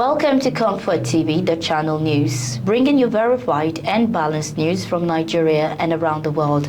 Welcome to Comfort TV, the channel news, bringing you verified and balanced news from Nigeria and around the world.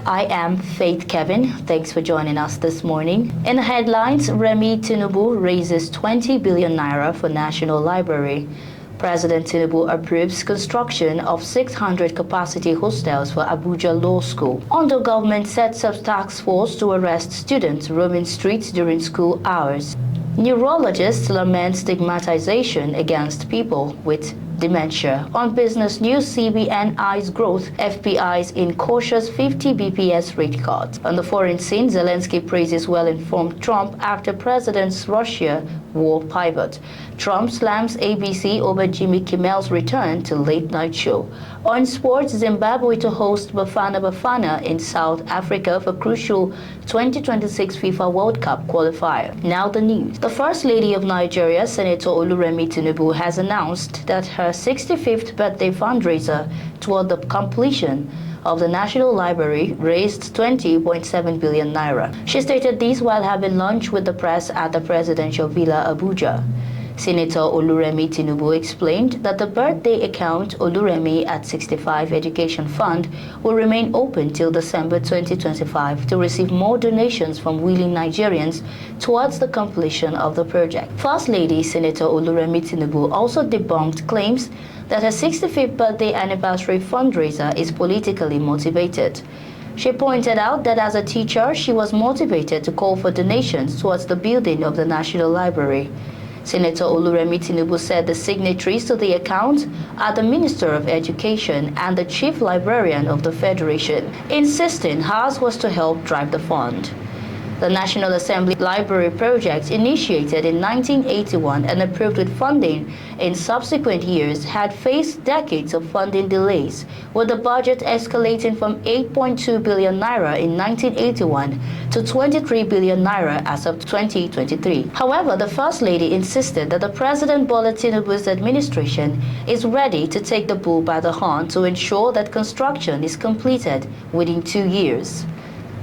I am Faith Kevin. Thanks for joining us this morning. In the headlines, Tinubu raises 20 billion naira for National Library. President Tinubu approves construction of 600 capacity hostels for Abuja Law School. Ondo government sets up task force to arrest students roaming streets during school hours. Neurologists lament stigmatization against people with dementia. On business news, CBN eyes growth, FPIs in cautious 50 BPS rate cut. On the foreign scene, Zelensky praises well-informed Trump after president's Russia war pivot. Trump slams ABC over Jimmy Kimmel's return to late-night show. On sports, Zimbabwe to host Bafana in South Africa for crucial 2026 FIFA World Cup qualifier. Now the news. The First Lady of Nigeria, Senator Oluremi Tinubu, has announced that her 65th birthday fundraiser toward the completion of the National Library raised 20.7 billion naira. She stated this while having lunch with the press at the presidential villa Abuja. Senator Oluremi Tinubu explained that the birthday account Oluremi at 65 Education Fund will remain open till December 2025 to receive more donations from willing Nigerians towards the completion of the project. First Lady Senator Oluremi Tinubu also debunked claims that her 65th birthday anniversary fundraiser is politically motivated. She pointed out that as a teacher, she was motivated to call for donations towards the building of the National Library. Senator Oluremi Tinubu said the signatories to the account are the Minister of Education and the Chief Librarian of the Federation, insisting hers was to help drive the fund. The National Assembly Library project, initiated in 1981 and approved with funding in subsequent years, had faced decades of funding delays, with the budget escalating from 8.2 billion naira in 1981 to 23 billion naira as of 2023. However, the First Lady insisted that the President Bola Tinubu's administration is ready to take the bull by the horn to ensure that construction is completed within 2 years.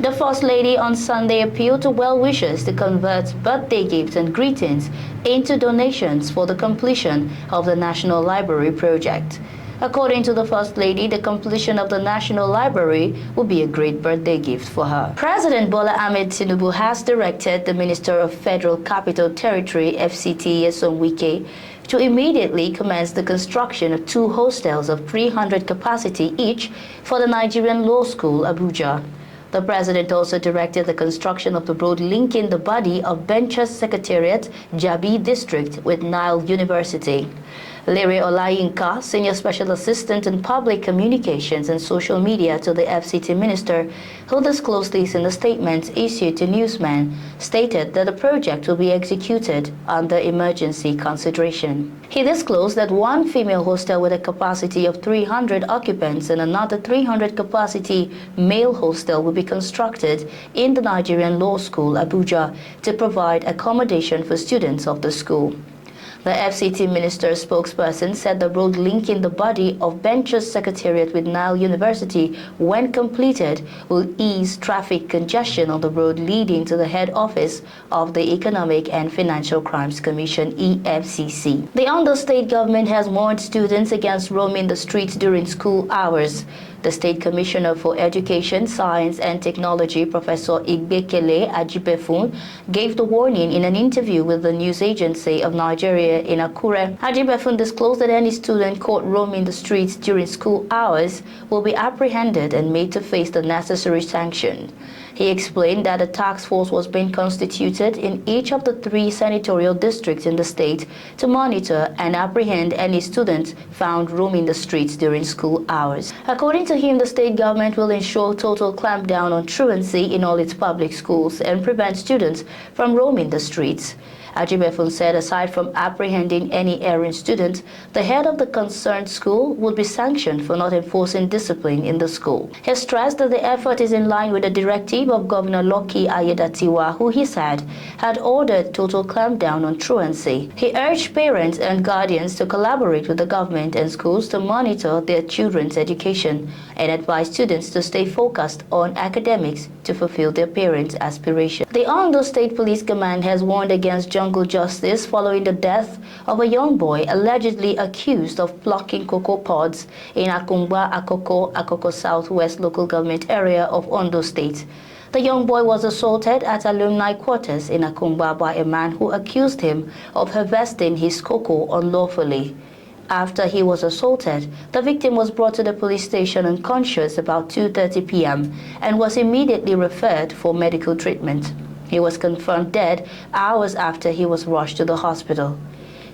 The First Lady on Sunday appealed to well-wishers to convert birthday gifts and greetings into donations for the completion of the National Library project. According to the First Lady, the completion of the National Library will be a great birthday gift for her. President Bola Ahmed Tinubu has directed the Minister of Federal Capital Territory, FCT, Nyesom Wike, to immediately commence the construction of 2 hostels of 300 capacity each for the Nigerian Law School, Abuja. The president also directed the construction of the road linking the body of Bencher's Secretariat, Jabi District, with Nile University. Lere Olayinka, Senior Special Assistant in Public Communications and Social Media to the FCT Minister, who disclosed this in a statement issued to newsmen, stated that the project will be executed under emergency consideration. He disclosed that one female hostel with a capacity of 300 occupants and another 300 capacity male hostel will be constructed in the Nigerian Law School, Abuja, to provide accommodation for students of the school. The FCT minister's spokesperson said the road linking the body of Bencher's Secretariat with Nile University, when completed, will ease traffic congestion on the road leading to the head office of the Economic and Financial Crimes Commission, EFCC. The Ondo state government has warned students against roaming the streets during school hours. The State Commissioner for Education, Science and Technology, Professor Igbekele Ajibefun, gave the warning in an interview with the news agency of Nigeria in Akure. Ajibefun disclosed that any student caught roaming the streets during school hours will be apprehended and made to face the necessary sanction. He explained that a task force was being constituted in each of the 3 senatorial districts in the state to monitor and apprehend any students found roaming the streets during school hours. According to him, the state government will ensure total clampdown on truancy in all its public schools and prevent students from roaming the streets. Ajibefun said aside from apprehending any errant student, the head of the concerned school would be sanctioned for not enforcing discipline in the school. He stressed that the effort is in line with the directive of Governor Lucky Ayedatiwa, who he said had ordered total clampdown on truancy. He urged parents and guardians to collaborate with the government and schools to monitor their children's education and advise students to stay focused on academics to fulfill their parents' aspirations. The Ondo State Police Command has warned against jungle jungle justice following the death of a young boy allegedly accused of plucking cocoa pods in Akungba Akoko Southwest local government area of Ondo State. The young boy was assaulted at alumni quarters in Akungba by a man who accused him of harvesting his cocoa unlawfully. After he was assaulted, the victim was brought to the police station unconscious about 2:30 p.m. and was immediately referred for medical treatment. He was confirmed dead hours after he was rushed to the hospital.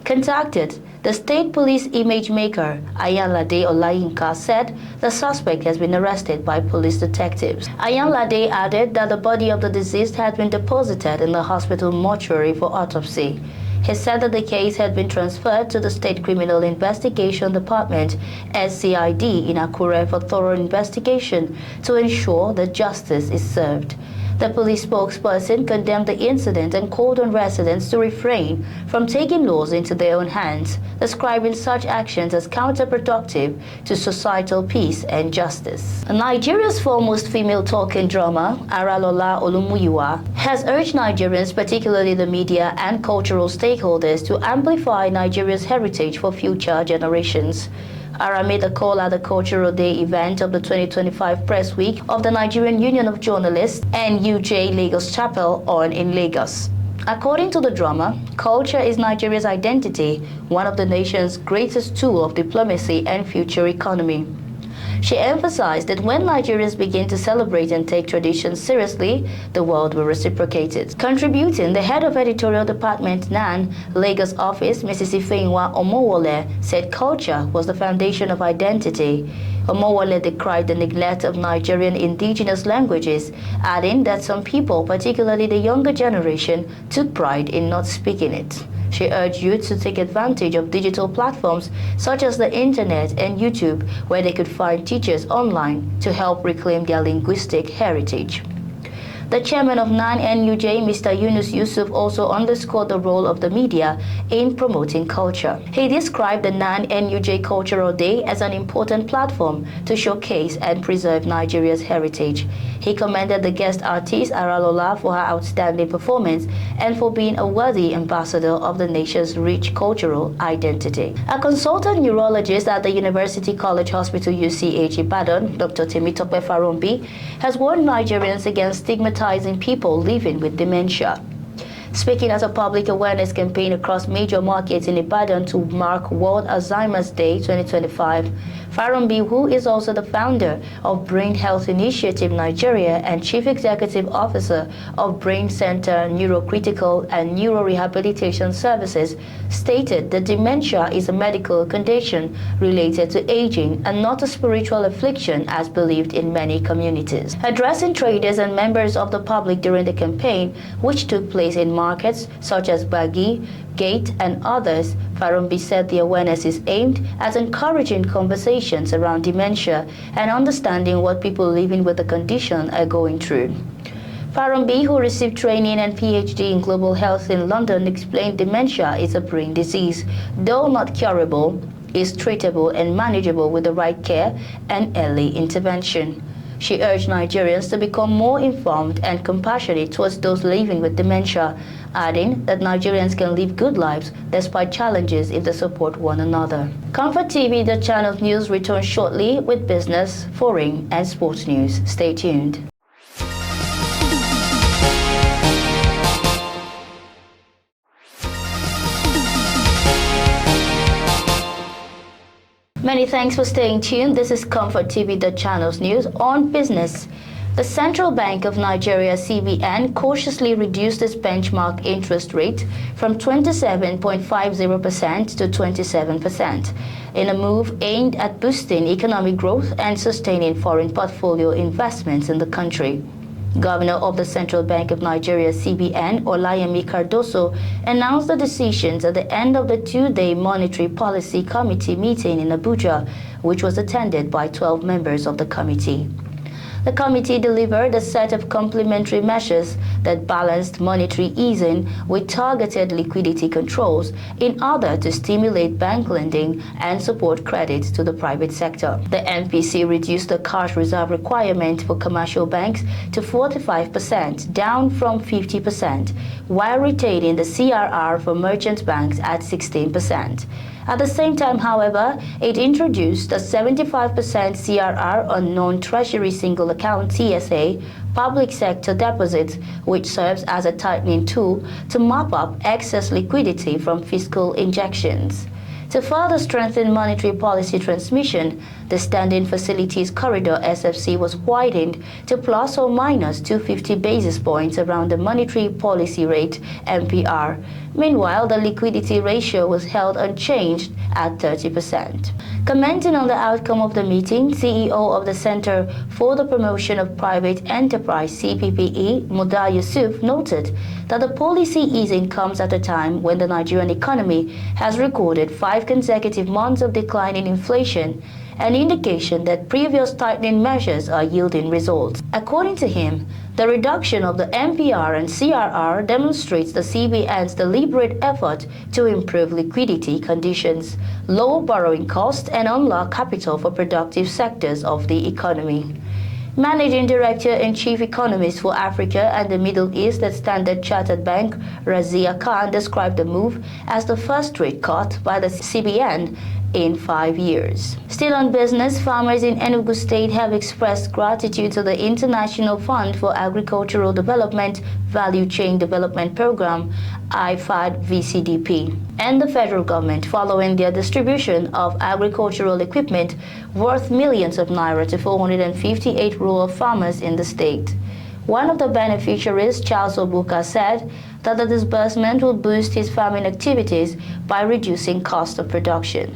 Contacted, the state police image maker Ayanlade Olayinka said the suspect has been arrested by police detectives. Ayanlade added that the body of the deceased had been deposited in the hospital mortuary for autopsy. He said that the case had been transferred to the State Criminal Investigation Department, SCID, in Akure for thorough investigation to ensure that justice is served. The police spokesperson condemned the incident and called on residents to refrain from taking laws into their own hands, describing such actions as counterproductive to societal peace and justice. Nigeria's foremost female talking drummer, Aralola Olumuyiwa, has urged Nigerians, particularly the media and cultural stakeholders, to amplify Nigeria's heritage for future generations. Ara made a call at the Cultural Day event of the 2025 Press Week of the Nigerian Union of Journalists (NUJ) Lagos Chapel in Lagos. According to the drummer, culture is Nigeria's identity, one of the nation's greatest tools of diplomacy and future economy. She emphasized that when Nigerians begin to celebrate and take traditions seriously, the world will reciprocate it. Contributing, the head of editorial department NAN Lagos office, Mrs. Ifeinwa Omowole, said culture was the foundation of identity. Omowole decried the neglect of Nigerian indigenous languages, adding that some people, particularly the younger generation, took pride in not speaking it. She urged youth to take advantage of digital platforms such as the internet and YouTube, where they could find teachers online to help reclaim their linguistic heritage. The chairman of NAN-NUJ, Mr. Yunus Yusuf, also underscored the role of the media in promoting culture. He described the NAN-NUJ Cultural Day as an important platform to showcase and preserve Nigeria's heritage. He commended the guest artist Aralola for her outstanding performance and for being a worthy ambassador of the nation's rich cultural identity. A consultant neurologist at the University College Hospital UCH Ibadan, Dr. Temitope Farombi, has warned Nigerians against stigmatizing people living with dementia. Speaking at a public awareness campaign across major markets in Ibadan to mark World Alzheimer's Day 2025, Farombi, who is also the founder of Brain Health Initiative Nigeria and Chief Executive Officer of Brain Center Neurocritical and Neurorehabilitation Services, stated that dementia is a medical condition related to aging and not a spiritual affliction as believed in many communities. Addressing traders and members of the public during the campaign, which took place in markets such as Bagi, Gate, and others, Farombi said the awareness is aimed at encouraging conversations around dementia and understanding what people living with the condition are going through. Farombi, who received training and PhD in global health in London, explained dementia is a brain disease. Though not curable, is treatable and manageable with the right care and early intervention. She urged Nigerians to become more informed and compassionate towards those living with dementia, adding that Nigerians can live good lives despite challenges if they support one another. ComfortTV.channel news returns shortly with business, foreign, and sports news. Stay tuned. Many thanks for staying tuned. This is ComfortTV.channel's news on business. The Central Bank of Nigeria, CBN, cautiously reduced its benchmark interest rate from 27.50% to 27% in a move aimed at boosting economic growth and sustaining foreign portfolio investments in the country. Governor of the Central Bank of Nigeria, CBN, Oluremi Cardoso, announced the decisions at the end of the two-day Monetary Policy Committee meeting in Abuja, which was attended by 12 members of the committee. The committee delivered a set of complementary measures that balanced monetary easing with targeted liquidity controls in order to stimulate bank lending and support credit to the private sector. The MPC reduced the cash reserve requirement for commercial banks to 45%, down from 50%, while retaining the CRR for merchant banks at 16%. At the same time, however, it introduced a 75% CRR on non-treasury single account TSA public sector deposits, which serves as a tightening tool to mop up excess liquidity from fiscal injections. To further strengthen monetary policy transmission, the Standing Facilities Corridor SFC was widened to plus or minus 250 basis points around the monetary policy rate MPR. Meanwhile, the liquidity ratio was held unchanged at 30%. Commenting on the outcome of the meeting, CEO of the Center for the Promotion of Private Enterprise CPPE, Muda Yusuf, noted that the policy easing comes at a time when the Nigerian economy has recorded 5 consecutive months of declining inflation, an indication that previous tightening measures are yielding results. According to him, the reduction of the MPR and CRR demonstrates the CBN's deliberate effort to improve liquidity conditions, lower borrowing costs, and unlock capital for productive sectors of the economy. Managing Director and Chief Economist for Africa and the Middle East at Standard Chartered Bank, Razia Khan, described the move as the first rate cut by the CBN in 5 years. Still on business, farmers in Enugu State have expressed gratitude to the International Fund for Agricultural Development Value Chain Development Program, IFAD VCDP, and the federal government following their distribution of agricultural equipment worth millions of naira to 458 rural farmers in the state. One of the beneficiaries, Charles Obuka, said that the disbursement will boost his farming activities by reducing cost of production.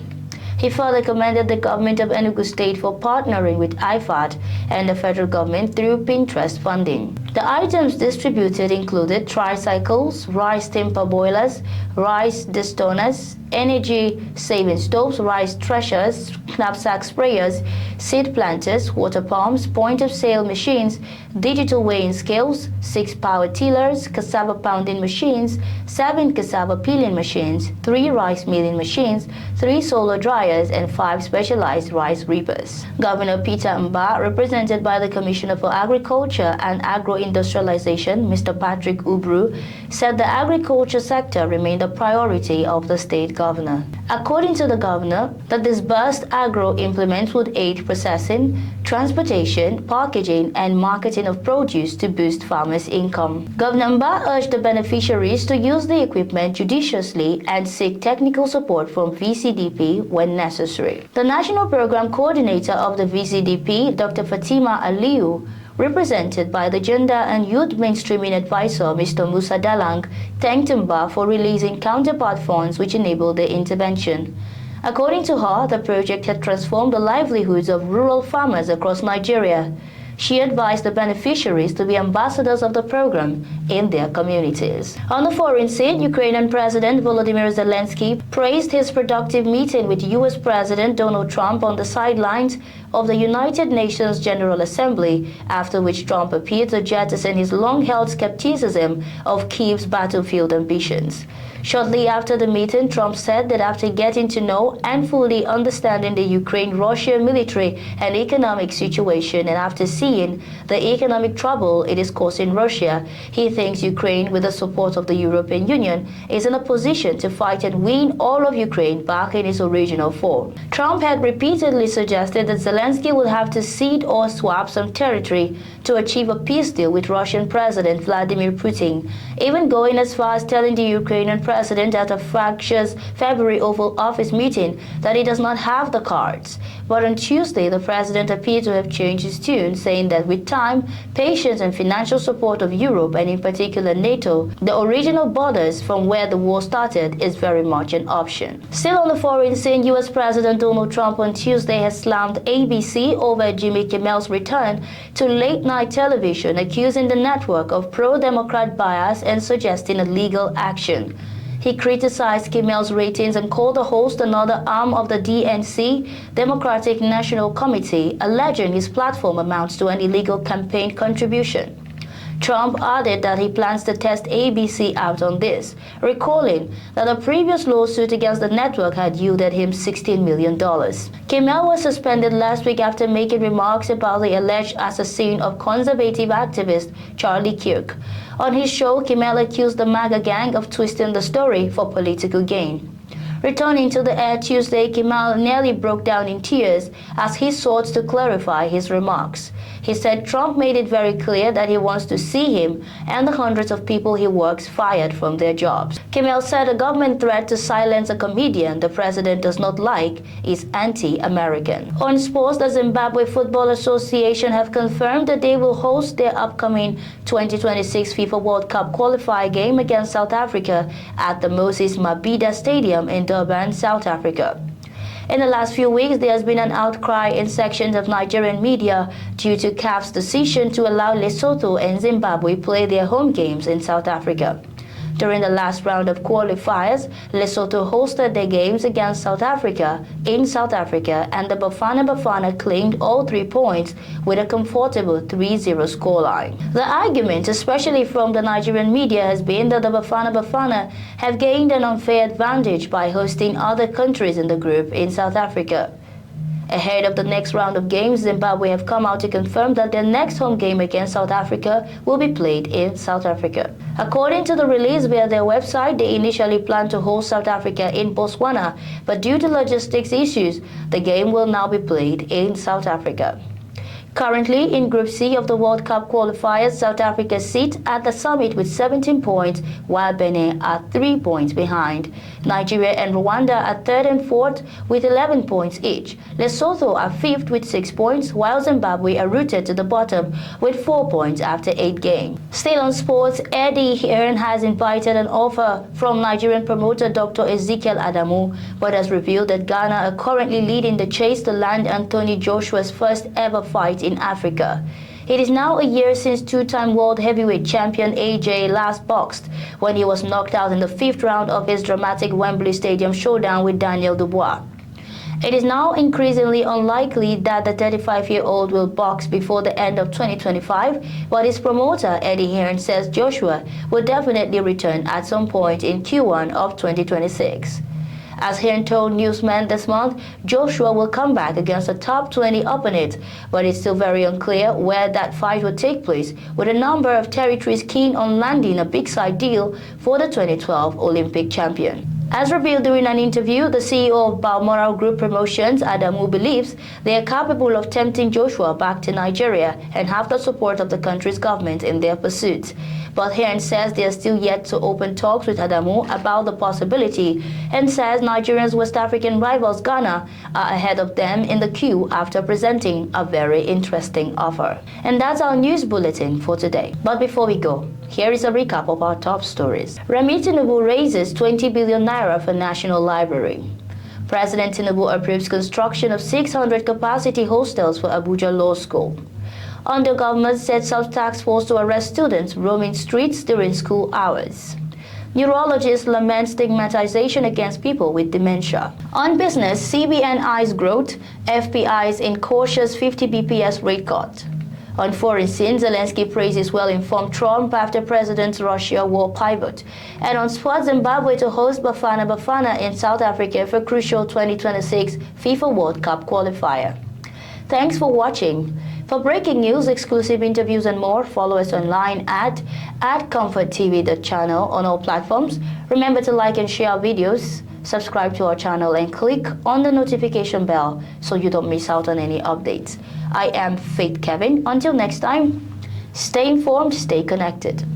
He further commended the government of Enugu State for partnering with IFAD and the federal government through Pinterest funding. The items distributed included tricycles, rice timber boilers, rice destoners, energy-saving stoves, rice threshers, knapsack sprayers, seed planters, water pumps, point-of-sale machines, digital weighing scales, 6 power tillers, cassava pounding machines, 7 cassava peeling machines, 3 rice milling machines, 3 solar dryers, and 5 specialized rice reapers. Governor Peter Mba, represented by the Commissioner for Agriculture and Agro-Industrialization, Mr. Patrick Ubru, said the agriculture sector remained a priority of the state governor. According to the governor, the disbursed agro implements would aid processing, transportation, packaging, and marketing of produce to boost farmers' income. Governor Mba urged the beneficiaries to use the equipment judiciously and seek technical support from VCDP when necessary. The National Program Coordinator of the VCDP, Dr. Fatima Aliyu, represented by the Gender and Youth Mainstreaming Advisor, Mr. Musa Dalang, thanked Mba for releasing counterpart funds which enabled the intervention. According to her, the project had transformed the livelihoods of rural farmers across Nigeria. She advised the beneficiaries to be ambassadors of the program in their communities. On the foreign scene, Ukrainian President Volodymyr Zelensky praised his productive meeting with U.S. President Donald Trump on the sidelines of the United Nations General Assembly, after which Trump appeared to jettison his long-held skepticism of Kyiv's battlefield ambitions. Shortly after the meeting, Trump said that after getting to know and fully understanding the Ukraine-Russia military and economic situation, and after seeing the economic trouble it is causing Russia, he thinks Ukraine, with the support of the European Union, is in a position to fight and win all of Ukraine back in its original form. Trump had repeatedly suggested that Zelensky would have to cede or swap some territory to achieve a peace deal with Russian President Vladimir Putin, even going as far as telling the Ukrainian president at a fractious February Oval Office meeting that he does not have the cards. But on Tuesday, the president appeared to have changed his tune, saying that with time, patience, and financial support of Europe, and in particular NATO, the original borders from where the war started is very much an option. Still on the foreign scene, U.S. President Donald Trump on Tuesday has slammed ABC over Jimmy Kimmel's return to late-night television, accusing the network of pro-Democrat bias and suggesting a legal action. He criticized Kimel's ratings and called the host another arm of the DNC, Democratic National Committee, alleging his platform amounts to an illegal campaign contribution. Trump added that he plans to test ABC out on this, recalling that a previous lawsuit against the network had yielded him $16 million. Kimmel was suspended last week after making remarks about the alleged assassin of conservative activist Charlie Kirk. On his show, Kimmel accused the MAGA gang of twisting the story for political gain. Returning to the air Tuesday, Kimmel nearly broke down in tears as he sought to clarify his remarks. He said Trump made it very clear that he wants to see him and the hundreds of people he works fired from their jobs. Kimmel said a government threat to silence a comedian the president does not like is anti-American. On sports, the Zimbabwe Football Association have confirmed that they will host their upcoming 2026 FIFA World Cup qualifier game against South Africa at the Moses Mabhida Stadium in Durban, South Africa. In the last few weeks, there has been an outcry in sections of Nigerian media due to CAF's decision to allow Lesotho and Zimbabwe play their home games in South Africa. During the last round of qualifiers, Lesotho hosted their games against South Africa in South Africa, and the Bafana claimed all 3 points with a comfortable 3-0 scoreline. The argument, especially from the Nigerian media, has been that the Bafana have gained an unfair advantage by hosting other countries in the group in South Africa. Ahead of the next round of games, Zimbabwe have come out to confirm that their next home game against South Africa will be played in South Africa. According to the release via their website, they initially planned to host South Africa in Botswana, but due to logistics issues, the game will now be played in South Africa. Currently, in Group C of the World Cup qualifiers, South Africa sit at the summit with 17 points, while Benin are 3 points behind. Nigeria and Rwanda are third and fourth with 11 points each. Lesotho are fifth with 6 points, while Zimbabwe are rooted to the bottom with 4 points after 8 games. Still on sports, Eddie Hearn has invited an offer from Nigerian promoter Dr. Ezekiel Adamu, but has revealed that Ghana are currently leading the chase to land Anthony Joshua's first ever fight in Africa. It is now a year since two-time world heavyweight champion AJ last boxed, when he was knocked out in the 5th round of his dramatic Wembley Stadium showdown with Daniel Dubois. It is now increasingly unlikely that the 35-year-old will box before the end of 2025, but his promoter Eddie Hearn says Joshua will definitely return at some point in Q1 of 2026. As Hearn told Newsman this month, Joshua will come back against a top 20 opponent, but it's still very unclear where that fight will take place, with a number of territories keen on landing a big-side deal for the 2012 Olympic champion. As revealed during an interview, the CEO of Balmoral Group Promotions, Adamu, believes they are capable of tempting Joshua back to Nigeria and have the support of the country's government in their pursuit. But Hearn says they are still yet to open talks with Adamu about the possibility, and says Nigeria's West African rivals Ghana are ahead of them in the queue after presenting a very interesting offer. And that's our news bulletin for today. But before we go, here is a recap of our top stories. Tinubu raises 20 billion naira for National Library. President Tinubu approves construction of 600 capacity hostels for Abuja Law School. Under government sets up task force to arrest students roaming streets during school hours. Neurologists lament stigmatization against people with dementia. On business, CBN eyes growth, FPI's in cautious 50 BPS rate cut. On foreign scene, Zelensky praises well-informed Trump after President's Russia war pivot. And on sports, Zimbabwe to host Bafana in South Africa for crucial 2026 FIFA World Cup qualifier. Thanks for watching. For breaking news, exclusive interviews and more, follow us online at ComfortTV.channel on all platforms. Remember to like and share our videos, subscribe to our channel and click on the notification bell so you don't miss out on any updates. I am Faith Kevin. Until next time, stay informed, stay connected.